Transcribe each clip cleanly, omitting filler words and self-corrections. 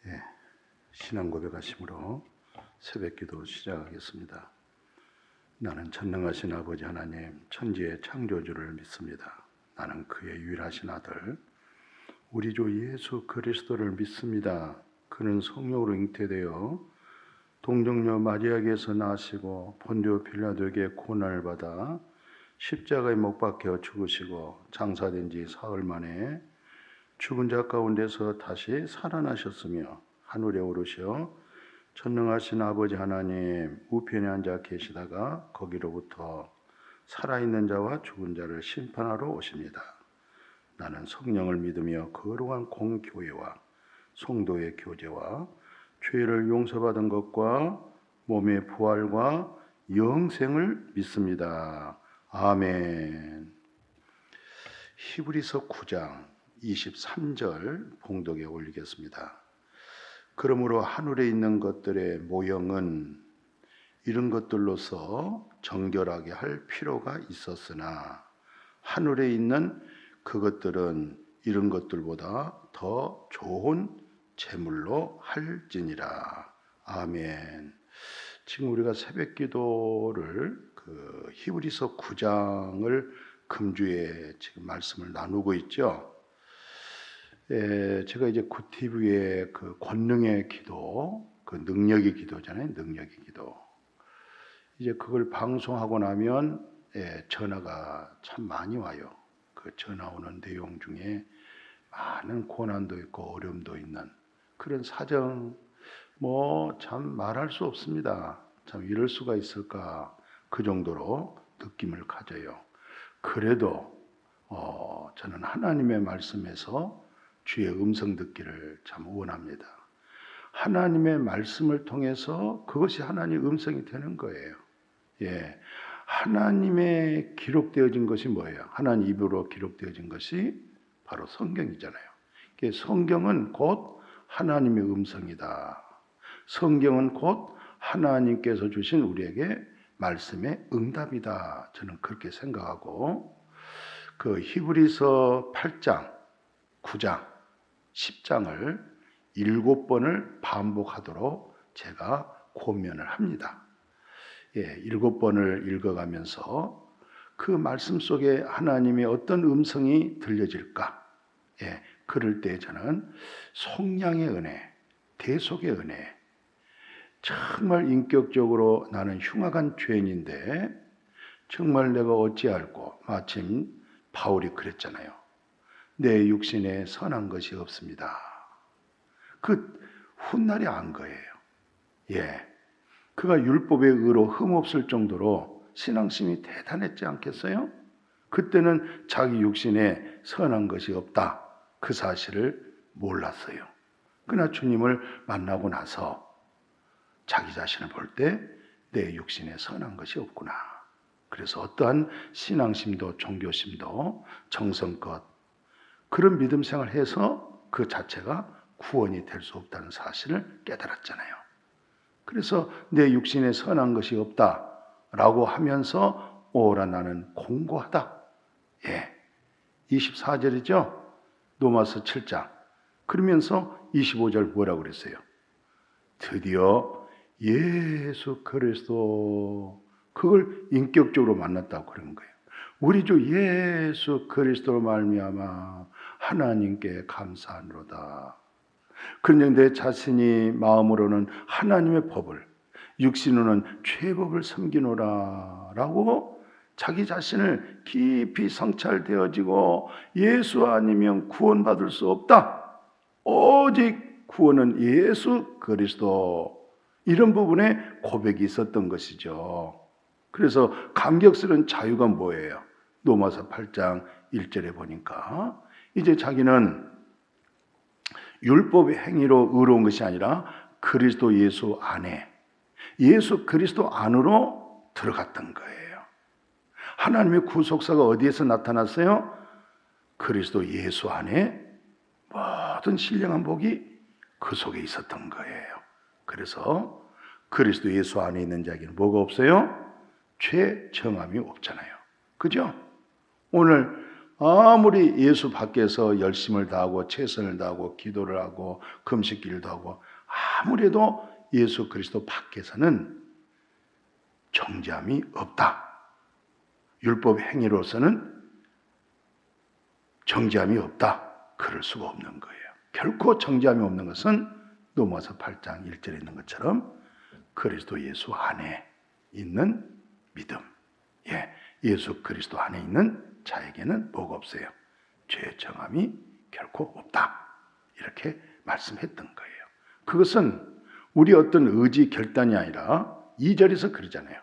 예, 신앙 고백하심으로 새벽기도 시작하겠습니다. 나는 전능하신 아버지 하나님, 천지의 창조주를 믿습니다. 나는 그의 유일하신 아들, 우리 주 예수 그리스도를 믿습니다. 그는 성령으로 잉태되어 동정녀 마리아에게서 나시고 본디오 빌라도에게 고난을 받아 십자가에 못 박혀 죽으시고 장사된 지 사흘 만에 죽은 자 가운데서 다시 살아나셨으며 하늘에 오르셔 전능하신 아버지 하나님 우편에 앉아 계시다가 거기로부터 살아있는 자와 죽은 자를 심판하러 오십니다. 나는 성령을 믿으며 거룩한 공교회와 성도의 교제와 죄를 용서받은 것과 몸의 부활과 영생을 믿습니다. 아멘. 히브리서 9장 23절 봉독에 올리겠습니다. 그러므로 하늘에 있는 것들의 모형은 이런 것들로서 정결하게 할 필요가 있었으나 하늘에 있는 그것들은 이런 것들보다 더 좋은 제물로 할지니라. 아멘. 지금 우리가 새벽 기도를 히브리서 9장을 금주에 지금 말씀을 나누고 있죠. 제가 이제 굿TV의 그 권능의 기도, 그 능력의 기도잖아요. 능력의 기도. 이제 그걸 방송하고 나면 전화가 참 많이 와요. 그 전화 오는 내용 중에 많은 고난도 있고 어려움도 있는 그런 사정, 뭐 참 말할 수 없습니다. 참 이럴 수가 있을까, 그 정도로 느낌을 가져요. 그래도 저는 하나님의 말씀에서 주의 음성 듣기를 참 원합니다. 하나님의 말씀을 통해서 그것이 하나님의 음성이 되는 거예요. 예, 하나님의 기록되어진 것이 뭐예요? 하나님 입으로 기록되어진 것이 바로 성경이잖아요. 성경은 곧 하나님의 음성이다. 성경은 곧 하나님께서 주신 우리에게 말씀의 응답이다. 저는 그렇게 생각하고 그 히브리서 8장, 9장, 10장을 7번을 반복하도록 제가 권면을 합니다. 7번을 읽어가면서 그 말씀 속에 하나님의 어떤 음성이 들려질까? 그럴 때 저는 속량의 은혜, 대속의 은혜, 정말 인격적으로 나는 흉악한 죄인인데 정말 내가 어찌할꼬, 마침 바울이 그랬잖아요. 내 육신에 선한 것이 없습니다. 그 훗날이 안 거예요. 그가 율법의 의로 흠없을 정도로 신앙심이 대단했지 않겠어요? 그때는 자기 육신에 선한 것이 없다, 그 사실을 몰랐어요. 그러나 주님을 만나고 나서 자기 자신을 볼 때 내 육신에 선한 것이 없구나. 그래서 어떠한 신앙심도 종교심도 정성껏 그런 믿음 생활을 해서 그 자체가 구원이 될 수 없다는 사실을 깨달았잖아요. 그래서 내 육신에 선한 것이 없다라고 하면서 오라 나는 공고하다. 24절이죠. 로마서 7장. 그러면서 25절 뭐라고 그랬어요? 드디어 예수 그리스도, 그걸 인격적으로 만났다고 그런 거예요. 우리 주 예수 그리스도로 말미암아 하나님께 감사하노라. 그런데 내 자신이 마음으로는 하나님의 법을, 육신으로는 죄법을 섬기노라 라고 자기 자신을 깊이 성찰되어지고 예수 아니면 구원받을 수 없다, 오직 구원은 예수 그리스도, 이런 부분에 고백이 있었던 것이죠. 그래서 감격스러운 자유가 뭐예요? 로마서 8장 1절에 보니까 이제 자기는 율법의 행위로 의로운 것이 아니라 그리스도 예수 안에, 예수 그리스도 안으로 들어갔던 거예요. 하나님의 구속사가 어디에서 나타났어요? 그리스도 예수 안에 모든 신령한 복이 그 속에 있었던 거예요. 그래서 그리스도 예수 안에 있는 자에게는 뭐가 없어요? 죄 정함이 없잖아요. 그죠? 오늘 아무리 예수 밖에서 열심을 다하고 최선을 다하고 기도를 하고 금식기를 하고 아무래도 예수 그리스도 밖에서는 정죄함이 없다. 율법 행위로서는 정죄함이 없다. 그럴 수가 없는 거예요. 결코 정죄함이 없는 것은 로마서 8장 1절에 있는 것처럼 그리스도 예수 안에 있는 믿음. 예수 그리스도 안에 있는 자에게는 뭐가 없어요? 죄 정함이 결코 없다. 이렇게 말씀했던 거예요. 그것은 우리 어떤 의지 결단이 아니라 2절에서 그러잖아요.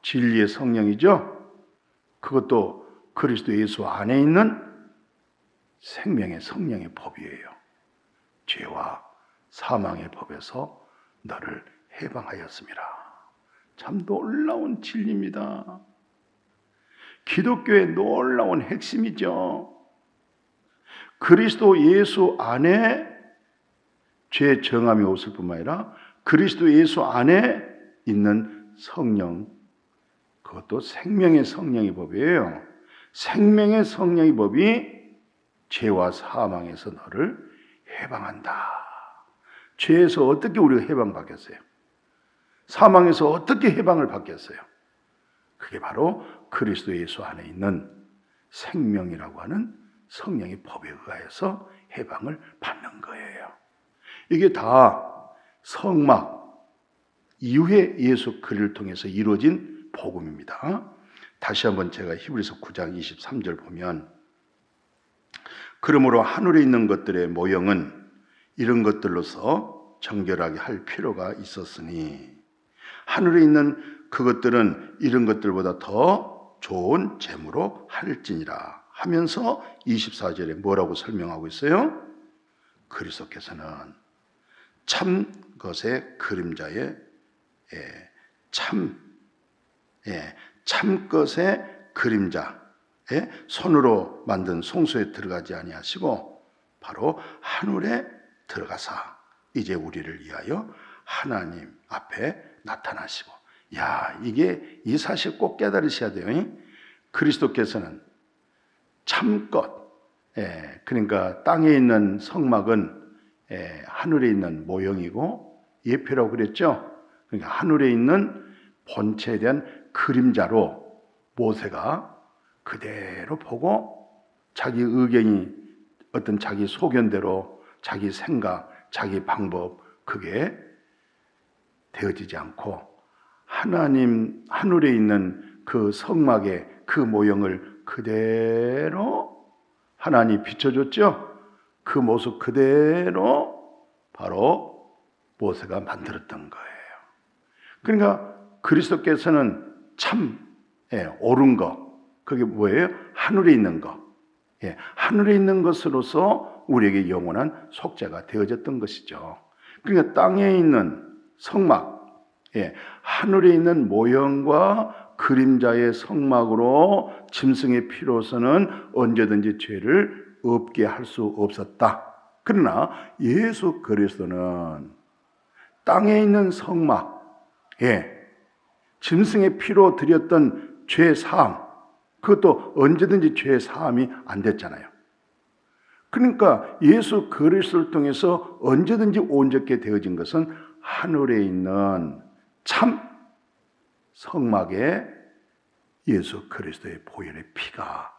진리의 성령이죠. 그것도 그리스도 예수 안에 있는 생명의 성령의 법이에요. 죄와 사망의 법에서 너를 해방하였습니다. 참 놀라운 진리입니다. 기독교의 놀라운 핵심이죠. 그리스도 예수 안에 죄 정함이 없을 뿐만 아니라 그리스도 예수 안에 있는 성령, 그것도 생명의 성령의 법이에요. 생명의 성령의 법이 죄와 사망에서 너를 해방한다. 죄에서 어떻게 우리가 해방받겠어요? 사망에서 어떻게 해방을 받겠어요? 그게 바로 그리스도 예수 안에 있는 생명이라고 하는 성령의 법에 의하여서 해방을 받는 거예요. 이게 다 성막 이후에 예수 그리스도를 통해서 이루어진 복음입니다. 다시 한번 제가 히브리서 9장 23절 보면 그러므로 하늘에 있는 것들의 모형은 이런 것들로서 정결하게 할 필요가 있었으니 하늘에 있는 그것들은 이런 것들보다 더 좋은 재물로 할지니라 하면서 24절에 뭐라고 설명하고 있어요? 그리스도께서는 참 것의 그림자의 참 것의 그림자에 손으로 만든 송소에 들어가지 아니하시고 바로 하늘에 들어가사 이제 우리를 위하여 하나님 앞에 나타나시고, 이게 이 사실 꼭 깨달으셔야 돼요. 그리스도께서는 참것, 그러니까 땅에 있는 성막은 하늘에 있는 모형이고 예표라고 그랬죠. 그러니까 하늘에 있는 본체에 대한 그림자로 모세가 그대로 보고 자기 의견이 어떤 자기 소견대로 자기 생각, 자기 방법 그게 되어지지 않고 하나님 하늘에 있는 그 성막의 그 모형을 그대로 하나님이 비춰줬죠. 그 모습 그대로 바로 모세가 만들었던 거예요. 그러니까 그리스도께서는 참 옳은 것, 그게 뭐예요? 하늘에 있는 것. 하늘에 있는 것으로서 우리에게 영원한 속죄가 되어졌던 것이죠. 그러니까 땅에 있는 성막, 하늘에 있는 모형과 그림자의 성막으로 짐승의 피로서는 언제든지 죄를 없게 할 수 없었다. 그러나 예수 그리스도는 땅에 있는 성막, 짐승의 피로 드렸던 죄 사함, 그것도 언제든지 죄 사함이 안 됐잖아요. 그러니까 예수 그리스도를 통해서 언제든지 온전케 되어진 것은 하늘에 있는 참 성막에 예수 그리스도의 보혈의 피가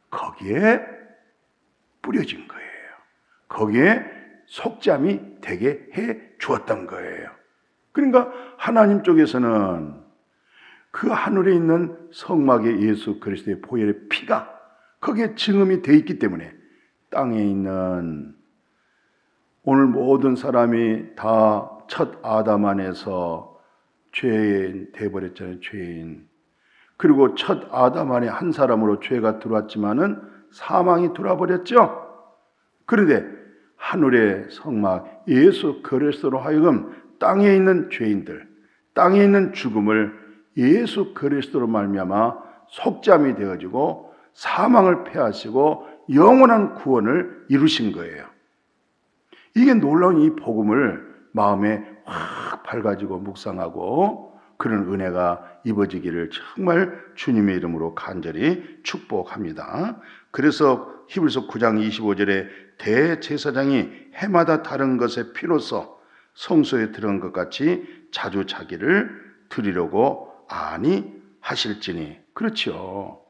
거기에 뿌려진 거예요. 거기에 속죄함이 되게 해 주었던 거예요. 그러니까 하나님 쪽에서는 그 하늘에 있는 성막에 예수 그리스도의 보혈의 피가 거기에 증음이 되어 있기 때문에 땅에 있는 오늘 모든 사람이 다 첫 아담 안에서 죄인 돼버렸잖아요. 죄인. 그리고 첫 아담 안에 한 사람으로 죄가 들어왔지만은 사망이 들어와버렸죠. 그런데 하늘의 성막 예수 그리스도로 하여금 땅에 있는 죄인들, 땅에 있는 죽음을 예수 그리스도로 말미암아 속죄함이 되어지고 사망을 패하시고 영원한 구원을 이루신 거예요. 이게 놀라운 이 복음을 마음에 확 밝아지고 묵상하고 그런 은혜가 입어지기를 정말 주님의 이름으로 간절히 축복합니다. 그래서 히브리서 9장 25절에 대제사장이 해마다 다른 것의 피로써 성소에 들어간 것 같이 자주 자기를 드리려고 아니 하실지니. 그렇죠.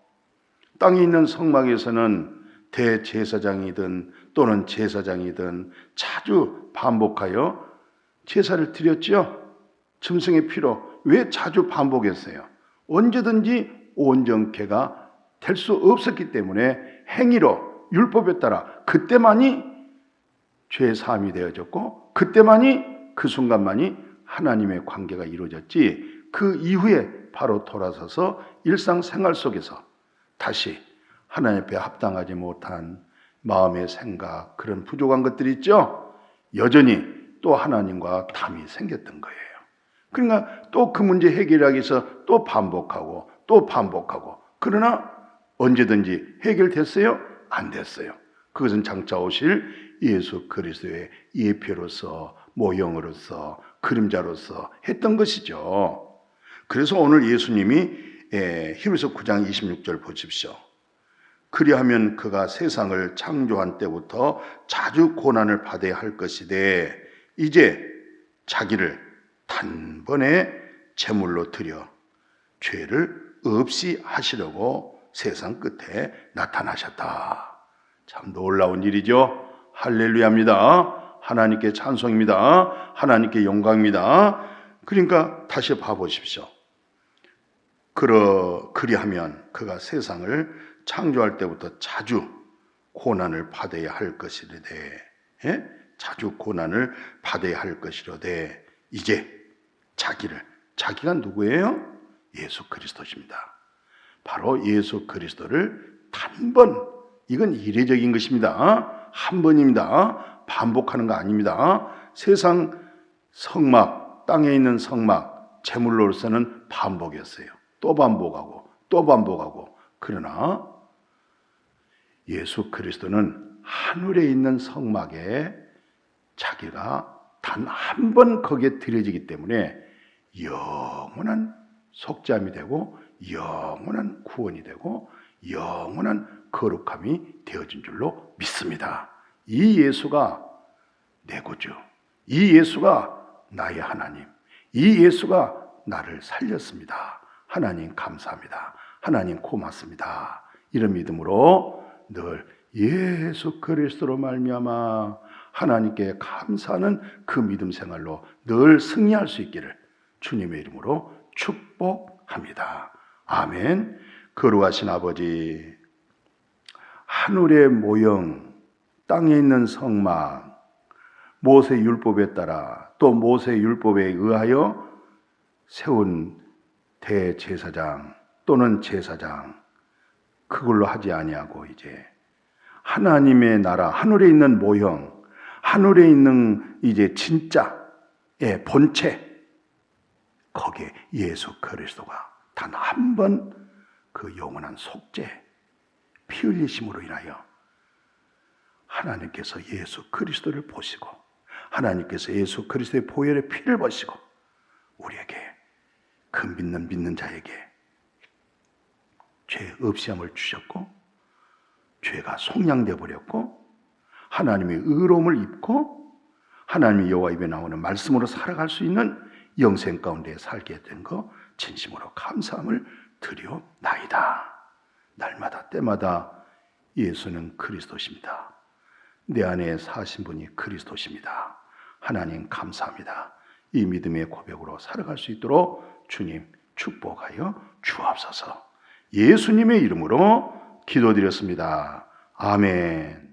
땅에 있는 성막에서는 대제사장이든 또는 제사장이든 자주 반복하여 제사를 드렸죠. 짐승의 피로. 왜 자주 반복했어요? 언제든지 온전케가 될 수 없었기 때문에 행위로 율법에 따라 그때만이 죄 사함이 되어졌고 그때만이 그 순간만이 하나님의 관계가 이루어졌지, 그 이후에 바로 돌아서서 일상생활 속에서 다시 하나님 앞에 합당하지 못한 마음의 생각, 그런 부족한 것들이 있죠. 여전히 또 하나님과 담이 생겼던 거예요. 그러니까 또 그 문제 해결하기 위해서 또 반복하고 또 반복하고, 그러나 언제든지 해결됐어요? 안 됐어요. 그것은 장차 오실 예수 그리스도의 예표로서, 모형으로서, 그림자로서 했던 것이죠. 그래서 오늘 예수님이 히브리서 9장 26절 보십시오. 그리하면 그가 세상을 창조한 때부터 자주 고난을 받아야 할 것이되 이제 자기를 단번에 제물로 드려 죄를 없이 하시려고 세상 끝에 나타나셨다. 참 놀라운 일이죠. 할렐루야입니다. 하나님께 찬송입니다. 하나님께 영광입니다. 그러니까 다시 봐보십시오. 그리하면 그가 세상을 창조할 때부터 자주 고난을 받아야 할 것이로되, 자주 고난을 받아야 할 것이로되 이제 자기가 누구예요? 예수 그리스도십니다. 바로 예수 그리스도를 단번, 이건 이례적인 것입니다. 한 번입니다. 반복하는 거 아닙니다. 세상 성막, 땅에 있는 성막, 제물로서는 반복이었어요. 또 반복하고 또 반복하고. 그러나 예수 그리스도는 하늘에 있는 성막에 자기가 단 한 번 거기에 들여지기 때문에 영원한 속죄함이 되고 영원한 구원이 되고 영원한 거룩함이 되어진 줄로 믿습니다. 이 예수가 내 구주, 이 예수가 나의 하나님, 이 예수가 나를 살렸습니다. 하나님 감사합니다. 하나님 고맙습니다. 이런 믿음으로 늘 예수 그리스도로 말미암아 하나님께 감사하는 그 믿음 생활로 늘 승리할 수 있기를 주님의 이름으로 축복합니다. 아멘. 거룩하신 아버지, 하늘의 모형, 땅에 있는 성막, 모세 율법에 따라 또 모세 율법에 의하여 세운 대제사장 또는 제사장, 그걸로 하지 아니하고 이제 하나님의 나라, 하늘에 있는 모형, 하늘에 있는 이제 진짜의 본체, 거기에 예수 그리스도가 단 한 번 그 영원한 속죄, 피 흘리심으로 인하여 하나님께서 예수 그리스도를 보시고 하나님께서 예수 그리스도의 보혈의 피를 보시고 우리에게 그 믿는 자에게 죄 없이함을 주셨고 죄가 속량되어 버렸고 하나님의 의로움을 입고 하나님의 여호와 입에 나오는 말씀으로 살아갈 수 있는 영생 가운데 살게 된 거 진심으로 감사함을 드려나이다. 날마다 때마다 예수는 그리스도십니다. 내 안에 사신 분이 그리스도십니다. 하나님 감사합니다. 이 믿음의 고백으로 살아갈 수 있도록 주님 축복하여 주옵소서. 예수님의 이름으로 기도드렸습니다. 아멘.